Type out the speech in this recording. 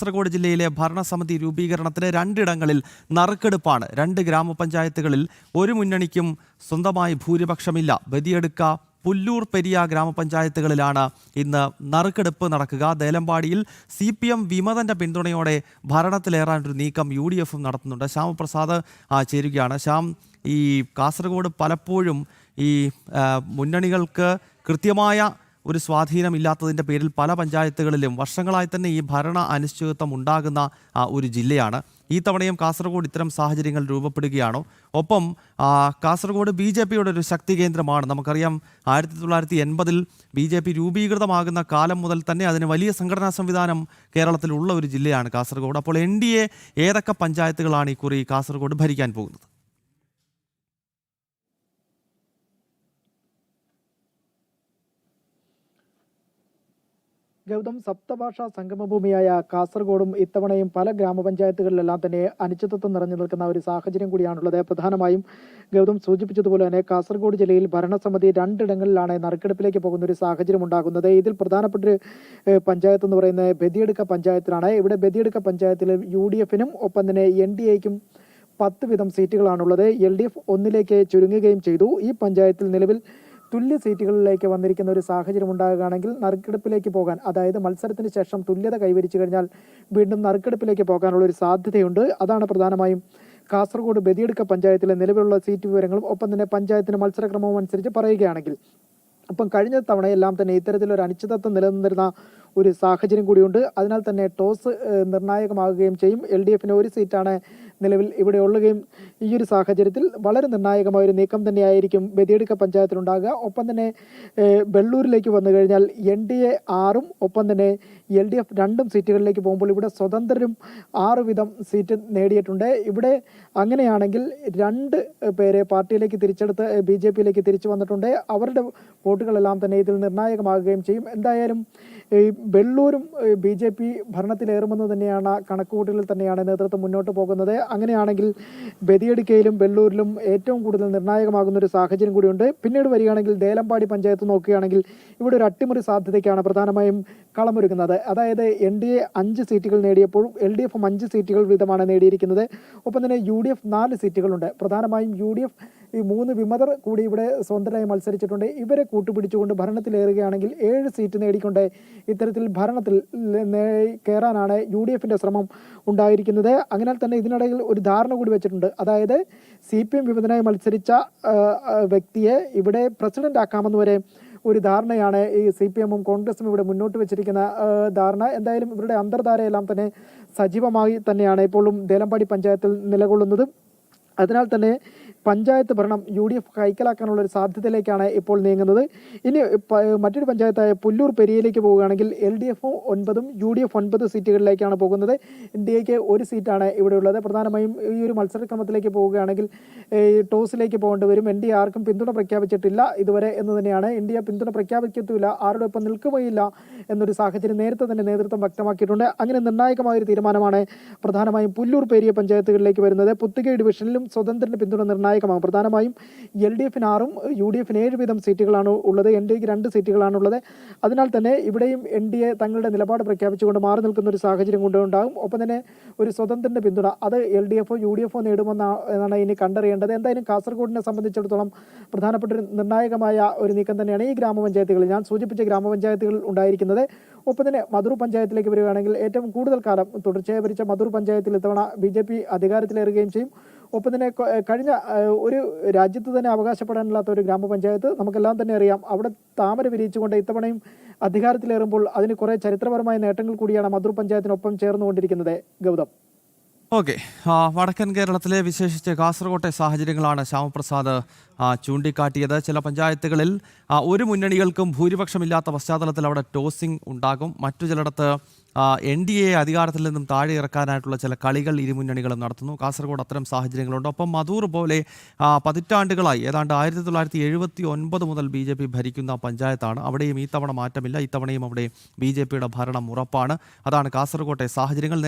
കാസർഗോഡ് ജില്ലയിലെ ഭരണസമിതി രൂപീകരണത്തിന് രണ്ടിടങ്ങളിൽ നറുക്കെടുപ്പാണ്. 2 ഗ്രാമപഞ്ചായത്തുകളിൽ ഒരു മുന്നണിക്കും സ്വന്തമായി ഭൂരിപക്ഷമില്ല. ബദിയടുക്ക, പുല്ലൂർ പെരിയ ഗ്രാമപഞ്ചായത്തുകളിലാണ് ഇന്ന് നറുക്കെടുപ്പ് നടക്കുക. ദേലമ്പാടിയിൽ CPM വിമതന്റെ പിന്തുണയോടെ ഭരണത്തിലേറാനൊരു നീക്കം UDFും നടത്തുന്നുണ്ട്. ശ്യാമപ്രസാദ് ചേരുകയാണ്. ശ്യാം, ഈ കാസർഗോഡ് പലപ്പോഴും ഈ മുന്നണികൾക്ക് കൃത്യമായ ഒരു സ്വാധീനമില്ലാത്തതിൻ്റെ പേരിൽ പല പഞ്ചായത്തുകളിലും വർഷങ്ങളായി തന്നെ ഈ ഭരണ അനിശ്ചിതത്വം ഉണ്ടാകുന്ന ഒരു ജില്ലയാണ്. ഈ തവണയും കാസർഗോഡ് ഇത്തരം സാഹചര്യങ്ങൾ രൂപപ്പെടുകയാണോ? ഒപ്പം കാസർഗോഡ് BJPയുടെ ഒരു ശക്തി കേന്ദ്രമാണ്. നമുക്കറിയാം 1980-ൽ BJP രൂപീകൃതമാകുന്ന കാലം മുതൽ തന്നെ അതിന് വലിയ സംഘടനാ സംവിധാനം കേരളത്തിലുള്ള ഒരു ജില്ലയാണ് കാസർഗോഡ്. അപ്പോൾ NDA ഏതൊക്കെ പഞ്ചായത്തുകളാണ് ഇക്കുറി കാസർഗോഡ് ഭരിക്കാൻ പോകുന്നത്? ഗൗതം, സപ്തഭാഷാ സംഗമഭൂമിയായ കാസർഗോഡും ഇത്തവണയും പല ഗ്രാമപഞ്ചായത്തുകളിലെല്ലാം തന്നെ അനിശ്ചിതത്വം നിറഞ്ഞു നിൽക്കുന്ന ഒരു സാഹചര്യം കൂടിയാണുള്ളത്. പ്രധാനമായും ഗൗതം സൂചിപ്പിച്ചതുപോലെ തന്നെ കാസർഗോഡ് ജില്ലയിൽ ഭരണസമിതി രണ്ടിടങ്ങളിലാണ് നറുക്കെടുപ്പിലേക്ക് പോകുന്ന ഒരു സാഹചര്യം ഉണ്ടാകുന്നത്. ഇതിൽ പ്രധാനപ്പെട്ട ഒരു പഞ്ചായത്ത് എന്ന് പറയുന്നത് ബദിയടുക്ക പഞ്ചായത്തിലാണ്. ഇവിടെ ബദിയടുക്ക പഞ്ചായത്തിൽ UDFനും ഒപ്പം തന്നെ NDAയ്ക്കും 10 വീതം സീറ്റുകളാണുള്ളത്. LDF 1ലേക്ക് ചുരുങ്ങുകയും ചെയ്തു. ഈ പഞ്ചായത്തിൽ നിലവിൽ തുല്യ സീറ്റുകളിലേക്ക് വന്നിരിക്കുന്ന ഒരു സാഹചര്യം ഉണ്ടാകുകയാണെങ്കിൽ നറുക്കെടുപ്പിലേക്ക് പോകാൻ, അതായത് മത്സരത്തിന് ശേഷം തുല്യത കൈവരിച്ചു കഴിഞ്ഞാൽ വീണ്ടും നറുക്കെടുപ്പിലേക്ക് പോകാനുള്ള ഒരു സാധ്യതയുണ്ട്. അതാണ് പ്രധാനമായും കാസർഗോഡ് ബദിയടുക്ക പഞ്ചായത്തിലെ നിലവിലുള്ള സീറ്റ് വിവരങ്ങളും ഒപ്പം തന്നെ പഞ്ചായത്തിന് മത്സരക്രമവും അനുസരിച്ച് പറയുകയാണെങ്കിൽ, അപ്പം കഴിഞ്ഞ തവണയെല്ലാം തന്നെ ഇത്തരത്തിലൊരു അനിശ്ചിതത്വം നിലനിന്നിരുന്ന ഒരു സാഹചര്യം കൂടിയുണ്ട്. അതിനാൽ തന്നെ ടോസ് നിർണായകമാകുകയും ചെയ്യും. LDFന് ഒരു സീറ്റാണ് നിലവിൽ ഇവിടെ ഉള്ളുകയും ഈ ഒരു സാഹചര്യത്തിൽ വളരെ നിർണായകമായ ഒരു നീക്കം തന്നെയായിരിക്കും ബദിയടുക്ക പഞ്ചായത്തിലുണ്ടാകുക. ഒപ്പം തന്നെ വെള്ളൂരിലേക്ക് വന്നു കഴിഞ്ഞാൽ NDA 6ഉം ഒപ്പം തന്നെ LDF 2 സീറ്റുകളിലേക്ക് പോകുമ്പോൾ ഇവിടെ സ്വതന്ത്രരും 6 വീതം സീറ്റ് നേടിയിട്ടുണ്ട്. ഇവിടെ അങ്ങനെയാണെങ്കിൽ 2 പേരെ പാർട്ടിയിലേക്ക് തിരിച്ചെടുത്ത് BJPയിലേക്ക് തിരിച്ചു വന്നിട്ടുണ്ട്. അവരുടെ വോട്ടുകളെല്ലാം തന്നെ ഇതിൽ നിർണായകമാകുകയും ചെയ്യും. എന്തായാലും ഈ വെള്ളൂരും BJP ഭരണത്തിലേറുമെന്ന് തന്നെയാണ് കണക്കുകൂട്ടലിൽ തന്നെയാണ് നേതൃത്വം മുന്നോട്ട് പോകുന്നത്. അങ്ങനെയാണെങ്കിൽ ബദിയടുക്കയിലും വെള്ളൂരിലും ഏറ്റവും കൂടുതൽ നിർണായകമാകുന്ന ഒരു സാഹചര്യം കൂടിയുണ്ട്. പിന്നീട് വരികയാണെങ്കിൽ ദേലമ്പാടി പഞ്ചായത്ത് നോക്കുകയാണെങ്കിൽ ഇവിടെ ഒരു അട്ടിമറി സാധ്യതയ്ക്കാണ് പ്രധാനമായും കളമൊരുങ്ങുന്നത്. അതായത് NDA 5 സീറ്റുകൾ നേടിയപ്പോഴും LDFും 5 സീറ്റുകൾ വീതമാണ് നേടിയിരിക്കുന്നത്. ഒപ്പം തന്നെ UDF 4 സീറ്റുകളുണ്ട്. പ്രധാനമായും UDF ഈ 3 വിമതർ കൂടി ഇവിടെ സ്വതന്ത്രമായി മത്സരിച്ചിട്ടുണ്ട്. ഇവരെ കൂട്ടുപിടിച്ചുകൊണ്ട് ഭരണത്തിലേറുകയാണെങ്കിൽ 7 സീറ്റ് നേടിക്കൊണ്ട് ഇത്തരത്തിൽ ഭരണത്തിൽ കയറാനാണ് UDFന്റെ ശ്രമം ഉണ്ടായിരിക്കുന്നത്. അതിനാൽ തന്നെ ഇതിനിടയിൽ ഒരു ധാരണ കൂടി വെച്ചിട്ടുണ്ട്. അതായത് CPM വിമതനായി മത്സരിച്ച വ്യക്തിയെ ഇവിടെ പ്രസിഡന്റ് ആക്കാമെന്ന് വരെ ഒരു ധാരണയാണ് ഈ CPMും കോൺഗ്രസും ഇവിടെ മുന്നോട്ട് വെച്ചിരിക്കുന്ന ധാരണ. എന്തായാലും ഇവരുടെ അന്തർധാരയെല്ലാം തന്നെ സജീവമായി തന്നെയാണ് ഇപ്പോഴും ദേലമ്പാടി പഞ്ചായത്തിൽ നിലകൊള്ളുന്നത്. അതിനാൽ തന്നെ പഞ്ചായത്ത് ഭരണം UDF കൈക്കലാക്കാനുള്ള ഒരു സാധ്യതയിലേക്കാണ് ഇപ്പോൾ നീങ്ങുന്നത്. ഇനി മറ്റൊരു പഞ്ചായത്തായ പുല്ലൂർ പെരിയയിലേക്ക് പോവുകയാണെങ്കിൽ LDF 9ഉം UDF 9 സീറ്റുകളിലേക്കാണ് പോകുന്നത്. NDAയ്ക്ക് 1 സീറ്റാണ് ഇവിടെ ഉള്ളത്. പ്രധാനമായും ഈ ഒരു മത്സരക്രമത്തിലേക്ക് പോവുകയാണെങ്കിൽ ടോസിലേക്ക് പോകേണ്ടി വരും. NDA ആർക്കും പിന്തുണ പ്രഖ്യാപിച്ചിട്ടില്ല ഇതുവരെ എന്ന് തന്നെയാണ്. NDA പിന്തുണ പ്രഖ്യാപിക്കത്തില്ല, ആരുടെ ഒപ്പം നിൽക്കുകയില്ല എന്നൊരു സാഹചര്യം നേരത്തെ തന്നെ നേതൃത്വം വ്യക്തമാക്കിയിട്ടുണ്ട്. അങ്ങനെ നിർണായകമായൊരു തീരുമാനമാണ് പ്രധാനമായും പുല്ലൂർ പെരിയ പഞ്ചായത്തുകളിലേക്ക് വരുന്നത്. പുത്തുകൈ ഡിവിഷനിലും സ്വതന്ത്രന്റെ പിന്തുണ നിർണായകമാകും. പ്രധാനമായും LDFന് 6ഉം UDFന് 7 വീതം സീറ്റുകളാണ് ഉള്ളത്. NDAയ്ക്ക് 2 സീറ്റുകളാണുള്ളത്. അതിനാൽ തന്നെ ഇവിടെയും NDA തങ്ങളുടെ നിലപാട് പ്രഖ്യാപിച്ചുകൊണ്ട് മാറി നിൽക്കുന്ന ഒരു സാഹചര്യം കൊണ്ടുണ്ടാകും. ഒപ്പം തന്നെ ഒരു സ്വതന്ത്രന്റെ പിന്തുണ അത് LDFോ UDFോ നേടുമെന്നാണ് ഇനി കണ്ടറിയേണ്ടത്. എന്തായാലും കാസർഗോഡിനെ സംബന്ധിച്ചിടത്തോളം പ്രധാനപ്പെട്ട ഒരു നിർണായകമായ ഒരു നീക്കം തന്നെയാണ് ഈ ഗ്രാമപഞ്ചായത്തുകളിൽ, ഞാൻ സൂചിപ്പിച്ച ഗ്രാമപഞ്ചായത്തുകൾ ഉണ്ടായിരിക്കുന്നത്. ഒപ്പം തന്നെ മധൂർ പഞ്ചായത്തിലേക്ക് വരികയാണെങ്കിൽ ഏറ്റവും കൂടുതൽ കാലം തുടർച്ചയായി ഭരിച്ച മധൂർ പഞ്ചായത്തിൽ ഇത്തവണ BJP അധികാരത്തിലേറുകയും ചെയ്യും. ഒപ്പം തന്നെ കഴിഞ്ഞ ഒരു രാജ്യത്ത് തന്നെ അവകാശപ്പെടാനില്ലാത്ത ഒരു ഗ്രാമപഞ്ചായത്ത് നമുക്കെല്ലാം തന്നെ അറിയാം. അവിടെ താമര വിരിയിച്ചുകൊണ്ട് ഇത്തവണയും അധികാരത്തിലേറുമ്പോൾ അതിന് കുറേ ചരിത്രപരമായ നേട്ടങ്ങൾ കൂടിയാണ് മധൂർ പഞ്ചായത്തിനൊപ്പം ചേർന്നുകൊണ്ടിരിക്കുന്നത്. ഗൗതം, ഓക്കെ, വടക്കൻ കേരളത്തിലെ വിശേഷിച്ച് കാസർകോട്ടെ സാഹചര്യങ്ങളാണ് ശ്യാമപ്രസാദ് ചൂണ്ടിക്കാട്ടിയത്. ചില പഞ്ചായത്തുകളിൽ ഒരു മുന്നണികൾക്കും ഭൂരിപക്ഷമില്ലാത്ത പശ്ചാത്തലത്തിൽ അവിടെ ടോസിംഗ് ഉണ്ടാകും. മറ്റു ചിലയിടത്ത് NDA അധികാരത്തിൽ നിന്നും താഴെ ഇറക്കാനായിട്ടുള്ള ചില കളികൾ ഇരുമുന്നണികളും നടത്തുന്നു. കാസർഗോഡ് അത്തരം സാഹചര്യങ്ങളുണ്ട്. ഒപ്പം മധൂർ പോലെ പതിറ്റാണ്ടുകളായി ഏതാണ്ട് 1979 മുതൽ BJP ഭരിക്കുന്ന പഞ്ചായത്താണ്. അവിടെയും ഈ തവണ മാറ്റമില്ല. ഇത്തവണയും അവിടെ BJPയുടെ ഭരണം ഉറപ്പാണ്. അതാണ് കാസർകോട്ടെ സാഹചര്യങ്ങൾ.